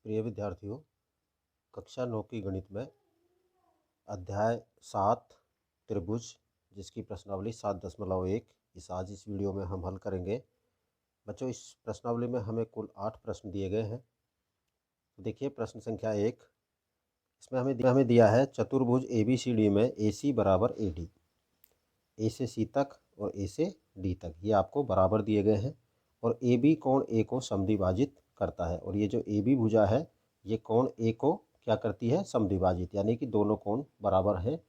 प्रिय विद्यार्थियों, कक्षा 9 की गणित में अध्याय 7 त्रिभुज, जिसकी प्रश्नावली 7.1 इस वीडियो में हम हल करेंगे। बच्चों, इस प्रश्नावली में हमें कुल 8 प्रश्न दिए गए हैं। देखिए प्रश्न संख्या 1, इसमें हमें दिया है चतुर्भुज ABCD में AC बराबर AD, ए से सी तक और ए से डी तक ये आपको बराबर दिए गए हैं और AB कोण A को समद्विभाजित करता है। और ये जो AB भुजा है ये कोण A को क्या करती है, समद्विभाजित, यानी कि दोनों कोण बराबर है।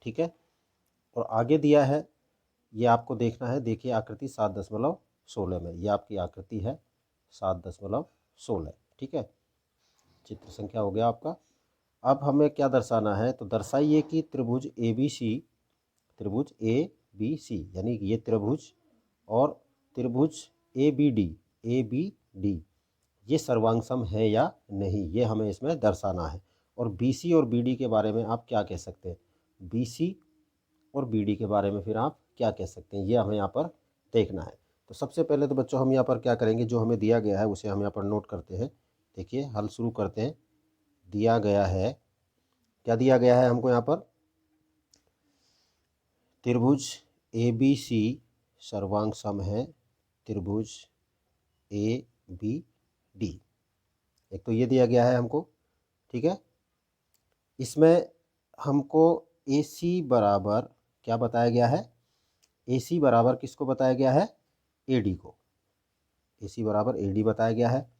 ठीक है। और आगे दिया है, ये आपको देखना है। देखिए आकृति 7.16 में, ये आपकी आकृति है 7.16। ठीक है, चित्र संख्या हो गया आपका। अब हमें क्या दर्शाना है, तो दर्शाइए कि त्रिभुज ABC यानी कि ये त्रिभुज और त्रिभुज ABD ये सर्वांग है या नहीं, ये हमें इसमें दर्शाना है। और BC और BD के बारे में आप क्या कह सकते हैं, BC और BD के बारे में फिर आप क्या कह सकते हैं, ये हमें यहाँ पर देखना है। तो सबसे पहले तो बच्चों हम यहाँ पर क्या करेंगे, जो हमें दिया गया है उसे हम यहाँ पर नोट करते हैं। देखिए हल शुरू करते हैं। दिया गया है, क्या दिया गया है हमको यहाँ पर, त्रिभुज ABC सर्वांग सम है त्रिभुज ABD। एक तो ये दिया गया है हमको। ठीक है, इसमें हमको AC बराबर क्या बताया गया है, AC बराबर किसको बताया गया है, AD को। AC बराबर AD बताया गया है।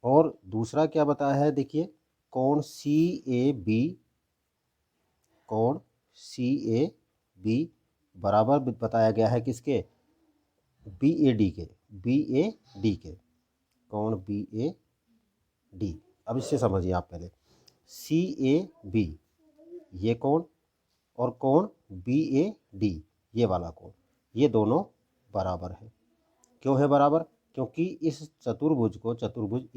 और दूसरा क्या बताया है, देखिए कोण CAB बराबर बताया गया है किसके, BAD के कोण BAD। अब इससे समझिए आप पहले, CAB ये कोण और कोण BAD ये वाला कोण, ये दोनों बराबर है। क्यों है बराबर, क्योंकि इस चतुर्भुज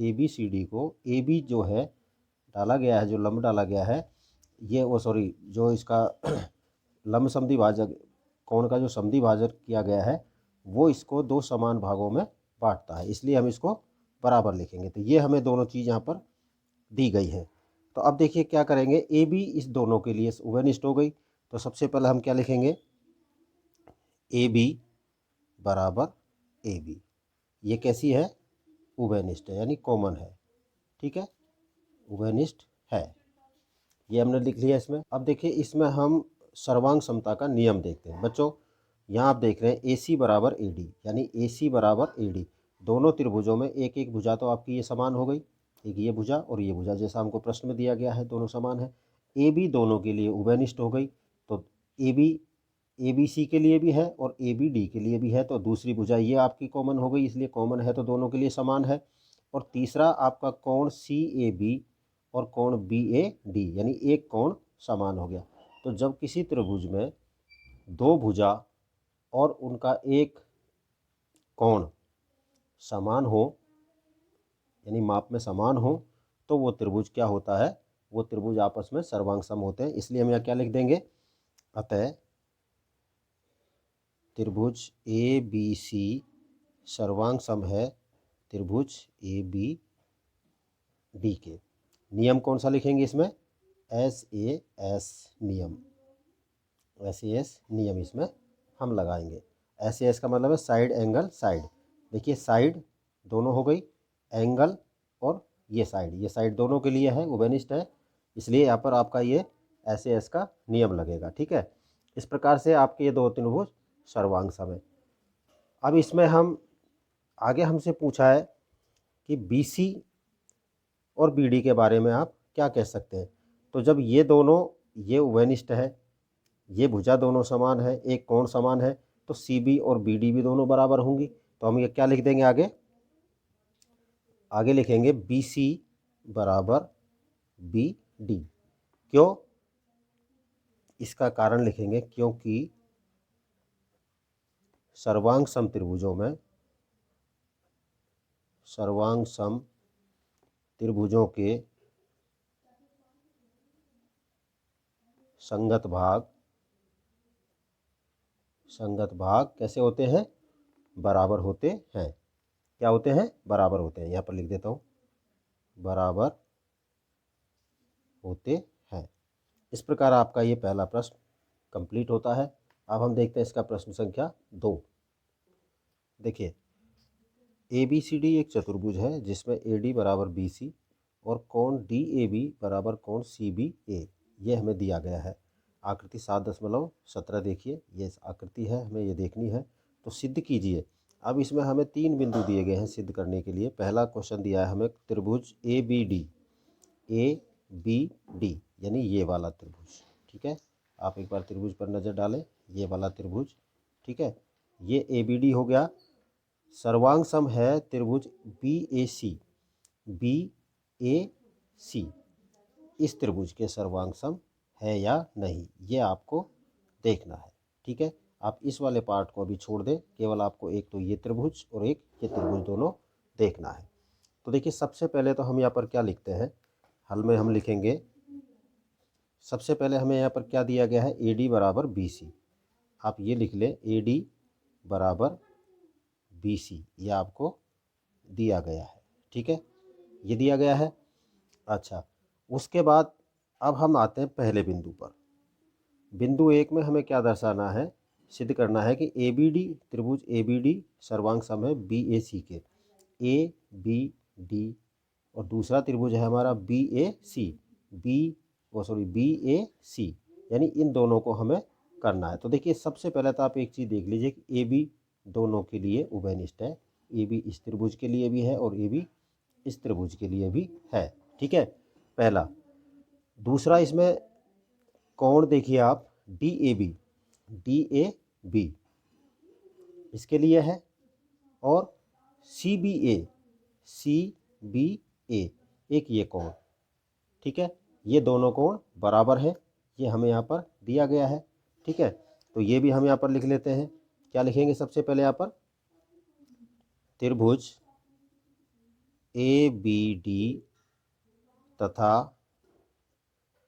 ABCD को AB जो है डाला गया है, जो लंब डाला गया है, ये जो इसका लंब समद्विभाजक कोण का जो समद्विभाजक किया गया है वो इसको दो समान भागों में बांटता है, इसलिए हम इसको बराबर लिखेंगे। तो ये हमें दोनों चीज़ यहाँ पर दी गई है। तो अब देखिए क्या करेंगे, AB इस दोनों के लिए उभयनिष्ठ हो गई। तो सबसे पहले हम क्या लिखेंगे, AB बराबर AB, ये कैसी है, उभयनिष्ठ है, यानी कॉमन है। ठीक है, उभयनिष्ठ है, ये हमने लिख लिया इसमें। अब देखिए इसमें हम सर्वांग समता का नियम देखते हैं। बच्चों यहाँ आप देख रहे हैं AC बराबर AD, यानी AC बराबर AD, दोनों त्रिभुजों में एक एक भुजा तो आपकी ये समान हो गई, एक ये भुजा और ये भुजा जैसा हमको प्रश्न में दिया गया है, दोनों समान है। AB दोनों के लिए उभयनिष्ठ हो गई, तो AB ABC के लिए भी है और ABD के लिए भी है, तो दूसरी भुजा ये आपकी कॉमन हो गई, इसलिए कॉमन है तो दोनों के लिए समान है। और तीसरा आपका कोण CAB और कोण BAD, यानी एक कोण समान हो गया। तो जब किसी त्रिभुज में दो भुजा और उनका एक कोण समान हो, यानी माप में समान हो, तो वो त्रिभुज क्या होता है, वो त्रिभुज आपस में सर्वांग सम होते हैं। इसलिए हम यहाँ क्या लिख देंगे, अतः त्रिभुज ABC सर्वांग सम है त्रिभुज ABD के। नियम कौन सा लिखेंगे इसमें, SAS नियम, SAS नियम इसमें हम लगाएंगे। SAS का मतलब है साइड एंगल साइड। देखिए साइड दोनों हो गई, एंगल और ये साइड दोनों के लिए है, उभयनिष्ठ है, इसलिए यहाँ पर आपका ये SAS का नियम लगेगा। ठीक है, इस प्रकार से आपके ये दो त्रिभुज सर्वांग सम है। अब इसमें हम आगे हमसे पूछा है कि BC और BD के बारे में आप क्या कह सकते हैं। तो जब ये दोनों, ये उभयनिष्ठ है, ये भुजा दोनों समान है, एक कोण समान है, तो CB और BD भी दोनों बराबर होंगी। तो हम ये क्या लिख देंगे, आगे लिखेंगे BC बराबर BD। क्यों, इसका कारण लिखेंगे, क्योंकि सर्वांग सम त्रिभुजों में, सर्वांग सम त्रिभुजों के संगत भाग कैसे होते हैं, बराबर होते हैं। क्या होते हैं, बराबर होते हैं। यहाँ पर लिख देता हूँ, बराबर होते हैं। इस प्रकार आपका ये पहला प्रश्न कंप्लीट होता है। अब हम देखते हैं इसका प्रश्न संख्या 2। देखिए, ABCD एक चतुर्भुज है जिसमें AD बराबर BC और कोण DAB बराबर कोण CBA ये हमें दिया गया है। आकृति 7.17 देखिए, ये आकृति है, हमें ये देखनी है, तो सिद्ध कीजिए। अब इसमें हमें 3 बिंदु दिए गए हैं सिद्ध करने के लिए। पहला क्वेश्चन दिया है हमें त्रिभुज ABD यानी ये वाला त्रिभुज, ठीक है। आप एक बार त्रिभुज पर नज़र डालें, ये वाला त्रिभुज, ठीक है। ये ABD हो गया। सर्वांग सम है त्रिभुज BAC इस त्रिभुज के सर्वांग सम है या नहीं, ये आपको देखना है, ठीक है। आप इस वाले पार्ट को अभी छोड़ दें, केवल आपको एक तो ये त्रिभुज और एक ये त्रिभुज दोनों देखना है। तो देखिए, सबसे पहले तो हम यहाँ पर क्या लिखते हैं, हल में हम लिखेंगे, सबसे पहले हमें यहाँ पर क्या दिया गया है, AD बराबर BC। आप ये लिख लें, AD बराबर BC, ये आपको दिया गया है, ठीक है, ये दिया गया है। अच्छा, उसके बाद अब हम आते हैं पहले बिंदु पर। बिंदु 1 में हमें क्या दर्शाना है, सिद्ध करना है कि ABD त्रिभुज ABD सर्वांग सम है BAC के। ABD और दूसरा त्रिभुज है हमारा BAC यानी इन दोनों को हमें करना है। तो देखिए, सबसे पहले तो आप एक चीज़ देख लीजिए कि AB दोनों के लिए उभयनिष्ठ है। AB इस त्रिभुज के लिए भी है और AB इस त्रिभुज के लिए भी है, ठीक है, पहला। दूसरा, इसमें कोण देखिए आप, DAB इसके लिए है और CBA एक ये कोण, ठीक है, ये दोनों कोण बराबर है, ये हमें यहाँ पर दिया गया है, ठीक है। तो ये भी हम यहाँ पर लिख लेते हैं। क्या लिखेंगे सबसे पहले यहाँ पर, त्रिभुज ABD तथा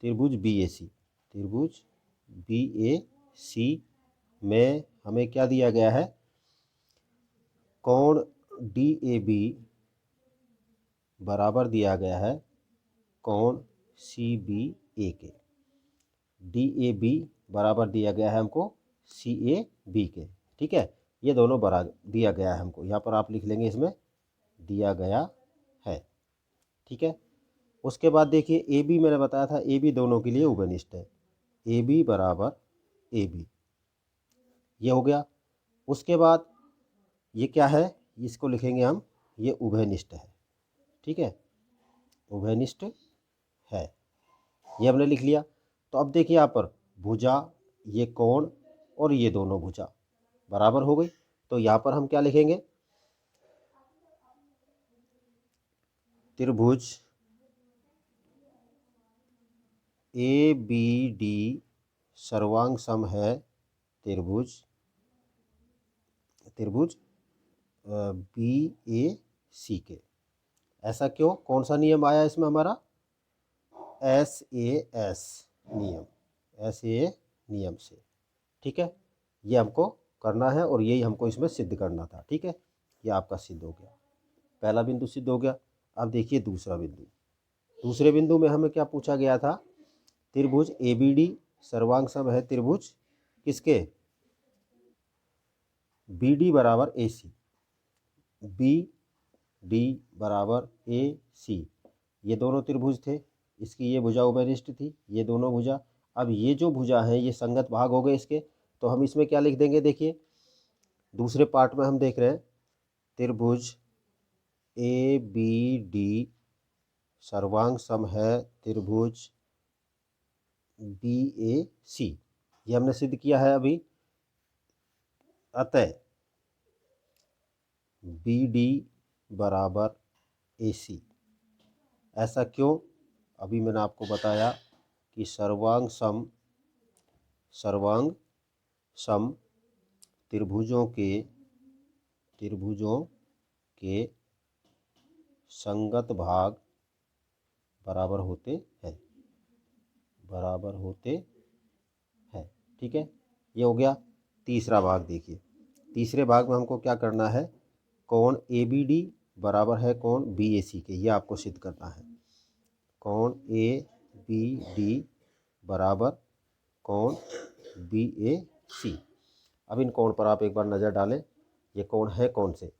त्रिभुज BAC में हमें क्या दिया गया है, कोण DAB बराबर दिया गया है कोण CBA के। DAB बराबर दिया गया है हमको CAB के, ठीक है, ये दोनों बराबर दिया गया है हमको। यहाँ पर आप लिख लेंगे, इसमें दिया गया है, ठीक है। उसके बाद देखिए, AB मैंने बताया था, AB दोनों के लिए उभयनिष्ठ है। AB बराबर AB, ये हो गया। उसके बाद ये क्या है, इसको लिखेंगे हम, ये उभयनिष्ठ है, ठीक है, उभयनिष्ठ है, ये हमने लिख लिया। तो अब देखिए यहाँ पर भुजा, ये कोण और ये दोनों भुजा बराबर हो गई। तो यहाँ पर हम क्या लिखेंगे, त्रिभुज ABD सर्वांग सम है त्रिभुज BAC के। ऐसा क्यों, कौन सा नियम आया इसमें हमारा, SAS नियम से, ठीक है। ये हमको करना है और यही हमको इसमें सिद्ध करना था, ठीक है। ये आपका सिद्ध हो गया, पहला बिंदु सिद्ध हो गया। अब देखिए दूसरा बिंदु। दूसरे बिंदु में हमें क्या पूछा गया था, त्रिभुज ABD सर्वांग सम है त्रिभुज किसके, BD बराबर AC, BD बराबर AC, ये दोनों त्रिभुज थे, इसकी ये भुजा उभयनिष्ठ थी, ये दोनों भुजा। अब ये जो भुजा हैं ये संगत भाग हो गए इसके, तो हम इसमें क्या लिख देंगे, देखिए दूसरे पार्ट में हम देख रहे हैं, त्रिभुज ABD सर्वांग सम है त्रिभुज BAC, ये हमने सिद्ध किया है अभी। अतः BD बराबर AC, ऐसा क्यों, अभी मैंने आपको बताया कि सर्वांग सम त्रिभुजों के संगत भाग बराबर होते हैं, ठीक है। ये हो गया। तीसरा भाग देखिए, तीसरे भाग में हमको क्या करना है, कोण ABD बराबर है कोण BAC के, ये आपको सिद्ध करना है। कोण ए बी डी बराबर कोण बी ए सी। अब इन कोण पर आप एक बार नज़र डालें, ये कोण है कौन से।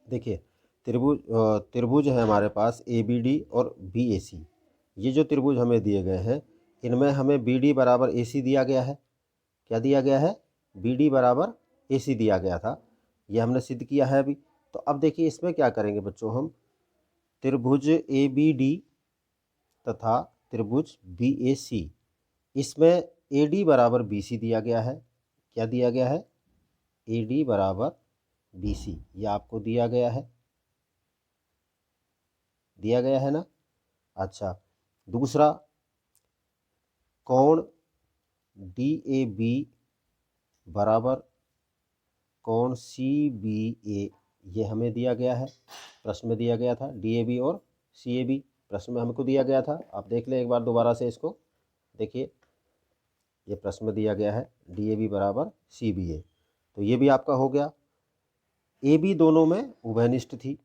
देखिए त्रिभुज है हमारे पास ए बी डी और बी ए सी। ये जो त्रिभुज हमें दिए गए हैं इनमें हमें बी डी बराबर ए सी दिया गया है। क्या दिया गया है? बी डी बराबर ए सी दिया गया था, ये हमने सिद्ध किया है अभी। तो अब देखिए इसमें क्या करेंगे बच्चों, हम त्रिभुज ए बी डी तथा त्रिभुज बी ए सी, इसमें ए डी बराबर बी सी दिया गया है। क्या दिया गया है? ए डी बराबर बी सी, ये आपको दिया गया है, दिया गया है ना। अच्छा, दूसरा कोण डी ए बी बराबर कोण सी बी ए, ये हमें दिया गया है, प्रश्न में दिया गया था। डी ए बी और सी ए बी प्रश्न में हमको दिया गया था। आप देख लें एक बार दोबारा से इसको, देखिए ये प्रश्न में दिया गया है डी ए बी बराबर सी बी ए, तो ये भी आपका हो गया। ए बी दोनों में उभयनिष्ठ थी,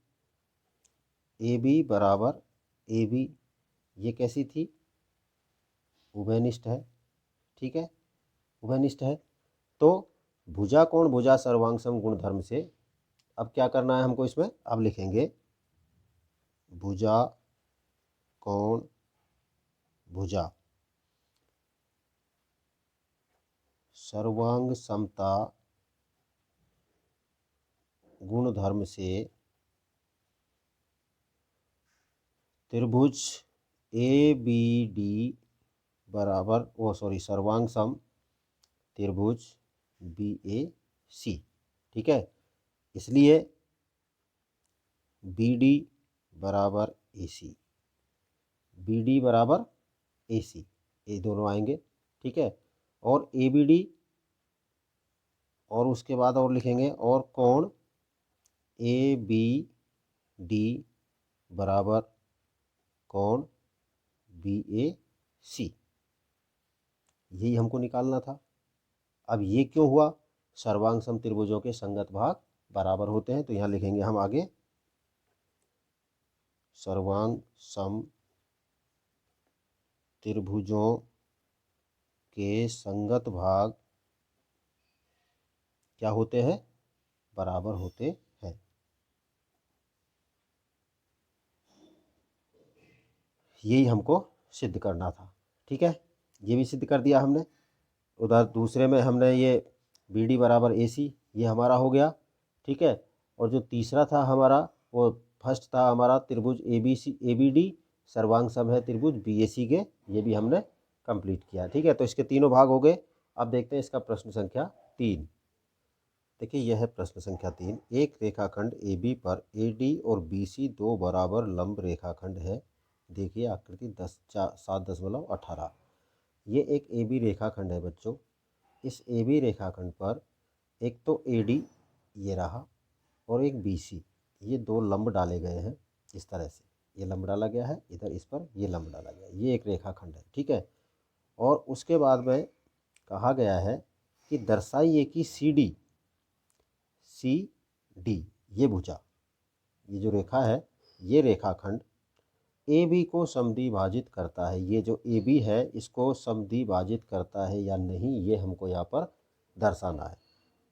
ए बी बराबर ए बी, ये कैसी थी? उभयनिष्ठ है, ठीक है, उभयनिष्ठ है। तो भुजा कोण भुजा सर्वांग सम गुणधर्म से अब क्या करना है हमको इसमें, अब लिखेंगे भुजा कोण भुजा सर्वांग समता गुणधर्म से त्रिभुज ए बी डी बराबर सर्वांग सम त्रिभुज बी ए सी, ठीक है। इसलिए बी डी बराबर ए सी, बी डी बराबर ए सी, ये दोनों आएंगे, ठीक है। और ए बी डी, और उसके बाद और लिखेंगे और कोण ए बी डी बराबर कोण बी ए सी, यही हमको निकालना था। अब ये क्यों हुआ? सर्वांग सम त्रिभुजों के संगत भाग बराबर होते हैं, तो यहाँ लिखेंगे हम आगे सर्वांग सम त्रिभुजों के संगत भाग क्या होते हैं? बराबर होते हैं। यही हमको सिद्ध करना था, ठीक है, ये भी सिद्ध कर दिया हमने। उधर दूसरे में हमने ये बी डी बराबर ए सी, ये हमारा हो गया, ठीक है। और जो तीसरा था हमारा, वो फर्स्ट था हमारा त्रिभुज A B C A B D सर्वांग सम है त्रिभुज बी ए सी के, ये भी हमने कंप्लीट किया, ठीक है। तो इसके तीनों भाग हो गए। अब देखते हैं इसका प्रश्न संख्या 3। देखिए यह है प्रश्न संख्या 3। एक रेखाखंड ए बी पर ए डी और बी सी दो बराबर लंब रेखाखंड है। देखिए आकृति 7.18। ये एक ए बी रेखाखंड है बच्चों। इस ए बी रेखाखंड पर एक तो ए डी ये रहा और एक बी सी, ये दो लंब डाले गए हैं। इस तरह से ये लंब डाला गया है, इधर इस पर ये लंब डाला गया है, ये एक रेखाखंड है, ठीक है। और उसके बाद में कहा गया है कि दर्शाइए कि सी डी ये भुजा, ये जो रेखा है, ये रेखाखंड ए बी को समद्विभाजित करता है। ये जो ए बी है इसको समद्विभाजित करता है या नहीं, ये हमको यहाँ पर दर्शाना है।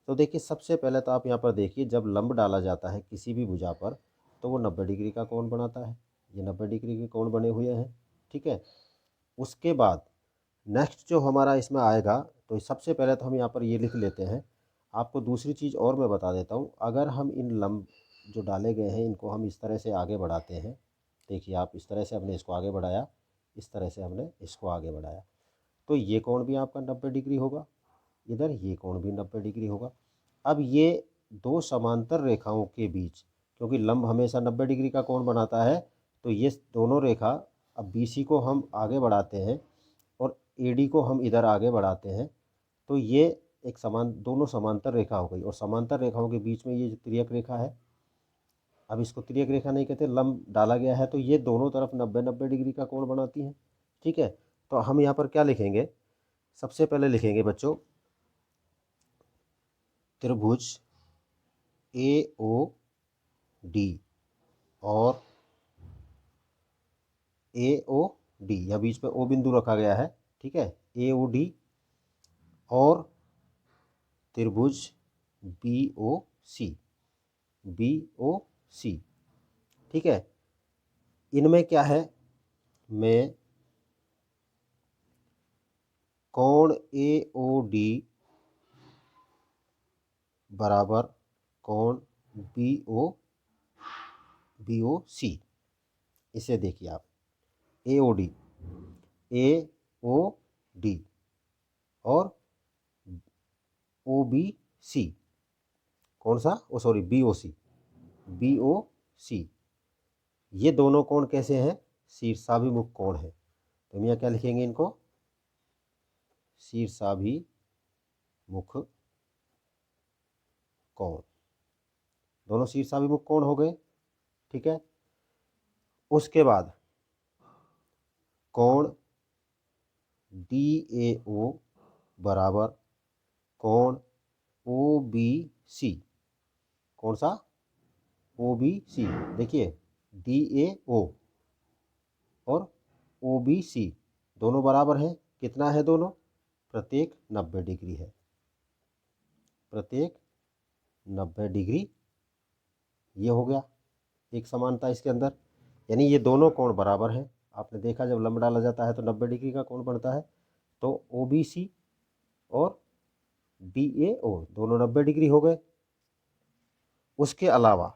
तो देखिए सबसे पहले तो आप यहाँ पर देखिए, जब लंब डाला जाता है किसी भी भुजा पर तो वो 90 डिग्री का कोण बनाता है। ये 90 डिग्री के कोण बने हुए हैं, ठीक है। उसके बाद नेक्स्ट जो हमारा इसमें आएगा, तो सबसे पहले तो हम यहाँ पर ये लिख लेते हैं। आपको दूसरी चीज़ और मैं बता देता हूँ, अगर हम इन लंब जो डाले गए हैं इनको हम इस तरह से आगे बढ़ाते हैं, देखिए आप इस तरह से हमने इसको आगे बढ़ाया, इस तरह से हमने इसको आगे बढ़ाया, तो ये कोण भी आपका 90 डिग्री होगा, इधर ये कोण भी 90 डिग्री होगा। अब ये दो समांतर रेखाओं के बीच, क्योंकि लंब हमेशा 90 डिग्री का कोण बनाता है, तो ये दोनों रेखा, अब बी सी को हम आगे बढ़ाते हैं और ए डी को हम इधर आगे बढ़ाते हैं, तो ये एक दोनों समांतर रेखा हो गई। और समांतर रेखाओं के बीच में ये जो तिर्यक रेखा है, अब इसको तिर्यक रेखा नहीं कहते, लंब डाला गया है, तो ये दोनों तरफ 90-90 डिग्री का कोण बनाती हैं, ठीक है। तो हम यहाँ पर क्या लिखेंगे? सबसे पहले लिखेंगे बच्चों त्रिभुज ए ओ डी और AOD, या बीच में O बिंदु रखा गया है, ठीक है, AOD और त्रिभुज BOC, ठीक है। इनमें क्या है, मैं कोण AOD बराबर कोण BOC, इसे देखिए आप, AOD और OBC, कौन सा, BOC, ये दोनों कोण कैसे हैं, शीर्षाभिमुख कोण है। तो हम यहाँ क्या लिखेंगे इनको, शीर्षाभिमुख कोण, दोनों शीर्षाभिमुख कोण हो गए, ठीक है। उसके बाद कोण DAO बराबर कोण OBC, कौन सा, OBC, देखिए DAO और OBC दोनों बराबर हैं, कितना है दोनों, प्रत्येक 90 डिग्री है, प्रत्येक 90 डिग्री, ये हो गया एक समानता इसके अंदर, यानी ये दोनों कोण बराबर हैं। आपने देखा जब लंब डाला जाता है तो 90 डिग्री का कोण बनता है, तो OBC और DAO दोनों 90 डिग्री हो गए। उसके अलावा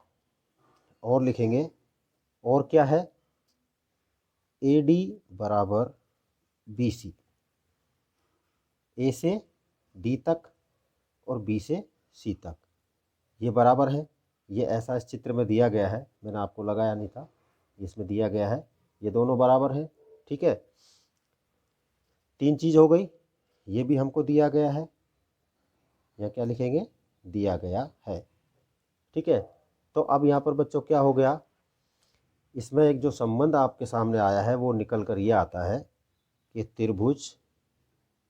और लिखेंगे, और क्या है, AD बराबर BC, A से D तक और B से C तक, ये बराबर है। ये ऐसा इस चित्र में दिया गया है, मैंने आपको लगाया नहीं था, इसमें दिया गया है, ये दोनों बराबर हैं, ठीक है। तीन चीज हो गई, ये भी हमको दिया गया है, या क्या लिखेंगे, दिया गया है, ठीक है। तो अब यहाँ पर बच्चों क्या हो गया, इसमें एक जो संबंध आपके सामने आया है वो निकल कर ये आता है कि त्रिभुज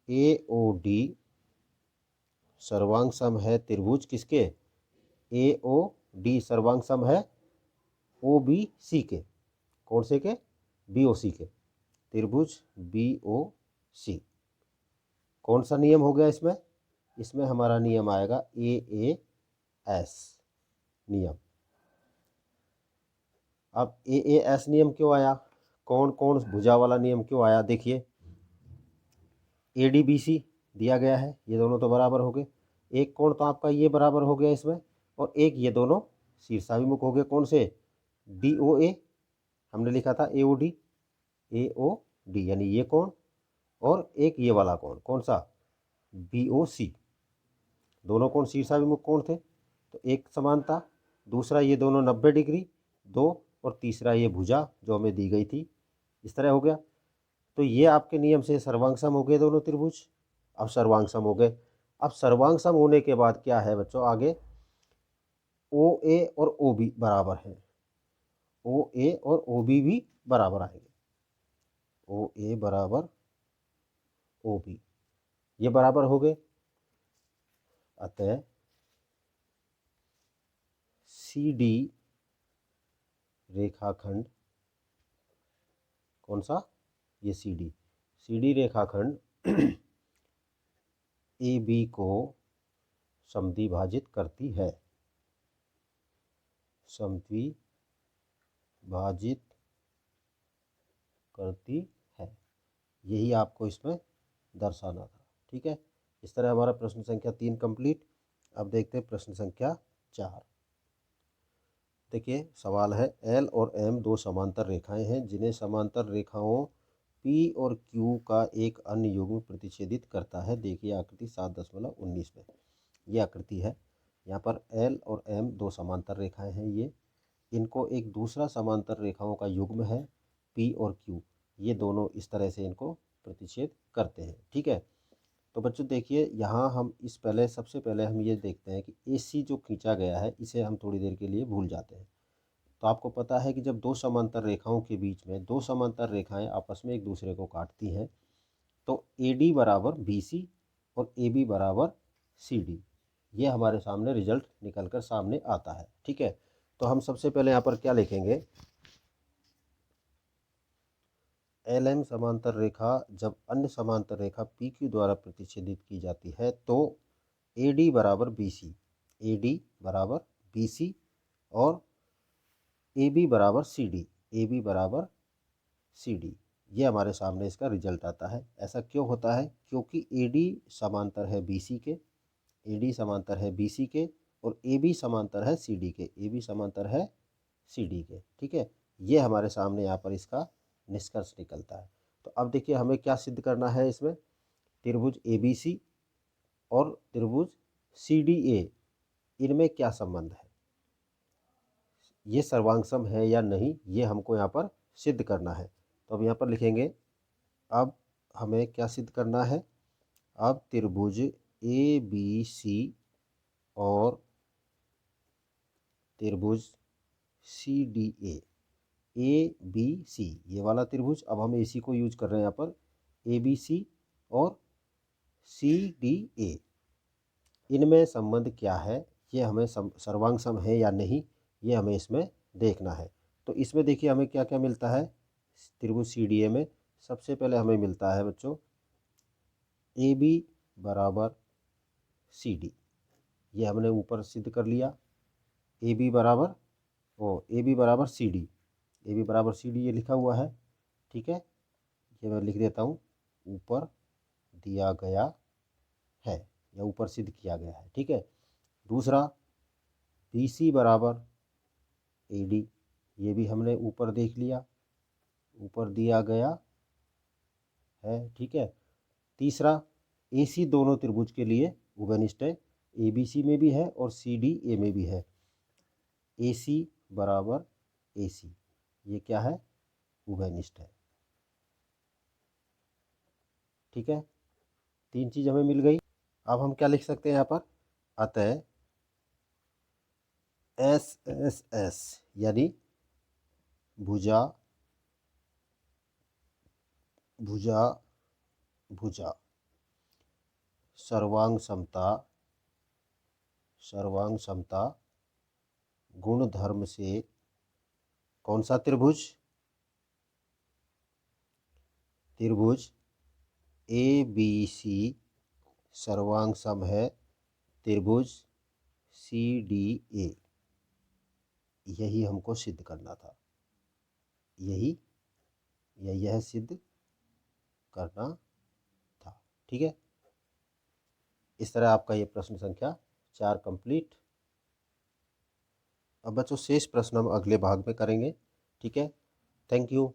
AOD सर्वांग सम है त्रिभुज किसके, AOD सर्वांग सम है OBC के, कौन से के, BOC के, त्रिभुज BOC। कौन सा नियम हो गया इसमें, इसमें हमारा नियम आएगा AAS नियम। अब AAS नियम क्यों आया, कौन कौन भुजा वाला नियम क्यों आया, देखिए ADBC दिया गया है, ये दोनों तो बराबर हो गए, एक कोण तो आपका ये बराबर हो गया इसमें, और एक ये दोनों शीर्षाभिमुख हो गए, कौन से, DOA, हमने लिखा था AOD, यानी ये कोण, और एक ये वाला कोण, कौन सा, BOC, दोनों कोण शीर्षाभिमुख कोण थे, तो एक समानता, दूसरा ये दोनों 90 डिग्री, दो, और तीसरा ये भुजा जो हमें दी गई थी, इस तरह हो गया। तो ये आपके नियम से सर्वांग सम हो गए दोनों त्रिभुज, अब सर्वांग सम हो गए। अब सर्वांग सम होने के बाद क्या है बच्चों, आगे OA और OB बराबर है, OA और OB भी बराबर आएंगे, OA बराबर OB, ये बराबर हो गए। अतः CD रेखाखंड, कौन सा, ये CD रेखाखंड AB को समद्विभाजित करती है, समद्विभाजित करती है, यही आपको इसमें दर्शाना था, ठीक है। इस तरह हमारा प्रश्न संख्या 3 कंप्लीट। अब देखते हैं प्रश्न संख्या 4। देखिए सवाल है, L और M दो समांतर रेखाएं हैं जिन्हें समांतर रेखाओं P और Q का एक अन्य युग्म प्रतिच्छेदित करता है। देखिए आकृति 7.19 में ये आकृति है, यहाँ पर L और M दो समांतर रेखाएं हैं, ये इनको एक दूसरा समांतर रेखाओं का युग्म है P और Q, ये दोनों इस तरह से इनको प्रतिच्छेद करते हैं, ठीक है। तो बच्चों देखिए यहाँ हम सबसे पहले हम ये देखते हैं कि AC जो खींचा गया है इसे हम थोड़ी देर के लिए भूल जाते हैं। तो आपको पता है कि जब दो समांतर रेखाओं के बीच में दो समांतर रेखाएं आपस में एक दूसरे को काटती हैं तो AD बराबर BC और AB बराबर CD, ये हमारे सामने रिजल्ट निकल कर सामने आता है, ठीक है। तो हम सबसे पहले यहाँ पर क्या लिखेंगे, एल एम समांतर रेखा जब अन्य समांतर रेखा पी क्यू द्वारा प्रतिच्छेदित की जाती है तो ए डी बराबर बी सी, ए डी बराबर बी सी और ए बी बराबर सी डी, ए बी बराबर सी डी, ये हमारे सामने इसका रिजल्ट आता है। ऐसा क्यों होता है? क्योंकि ए डी समांतर है बी सी के, ए डी समांतर है बी सी के और ए बी समांतर है सी डी के, ए बी समांतर है सी डी के। ठीक है, ये हमारे सामने यहाँ पर इसका निष्कर्ष निकलता है। तो अब देखिए हमें क्या सिद्ध करना है इसमें, त्रिभुज ए बी सी और त्रिभुज सी डी ए, इनमें क्या संबंध है, ये सर्वांग है या नहीं, ये हमको यहाँ पर सिद्ध करना है। तो अब यहाँ पर लिखेंगे, अब हमें क्या सिद्ध करना है, अब त्रिभुज ए बी सी और त्रिभुज सी डी ए बी सी, ये वाला त्रिभुज, अब हम इसी को यूज कर रहे हैं यहाँ पर, ए बी सी और सी डी ए, इनमें संबंध क्या है, ये हमें सर्वांग सम है या नहीं, ये हमें इसमें देखना है। तो इसमें देखिए हमें क्या क्या मिलता है, त्रिभुज सी डी ए में सबसे पहले हमें मिलता है बच्चों ए बी बराबर सी डी, ये हमने ऊपर सिद्ध कर लिया। ए बी बराबर ए बी बराबर सी डी, ए बी बराबर सी डी ये लिखा हुआ है। ठीक है, ये मैं लिख देता हूँ, ऊपर दिया गया है या ऊपर सिद्ध किया गया है। ठीक है, दूसरा बी सी बराबर ए डी, ये भी हमने ऊपर देख लिया, ऊपर दिया गया है। ठीक है, तीसरा ए सी दोनों त्रिभुज के लिए उभयनिष्ठ है, ए बी सी में भी है और सी डी ए में भी है, ए सी बराबर ए सी, ये क्या है, उभयनिष्ठ है। ठीक है, तीन चीज हमें मिल गई। अब हम क्या लिख सकते हैं यहाँ पर, अतः एस एस एस यानी भुजा भुजा भुजा सर्वांग समता गुण धर्म से कौन सा त्रिभुज, त्रिभुज ए बी सी सर्वांग सम है त्रिभुज सी डी ए, यही हमको सिद्ध करना था, यह सिद्ध करना था। ठीक है, इस तरह आपका ये प्रश्न संख्या 4 कंप्लीट। अब बच्चों शेष प्रश्न हम अगले भाग में करेंगे। ठीक है, थैंक यू।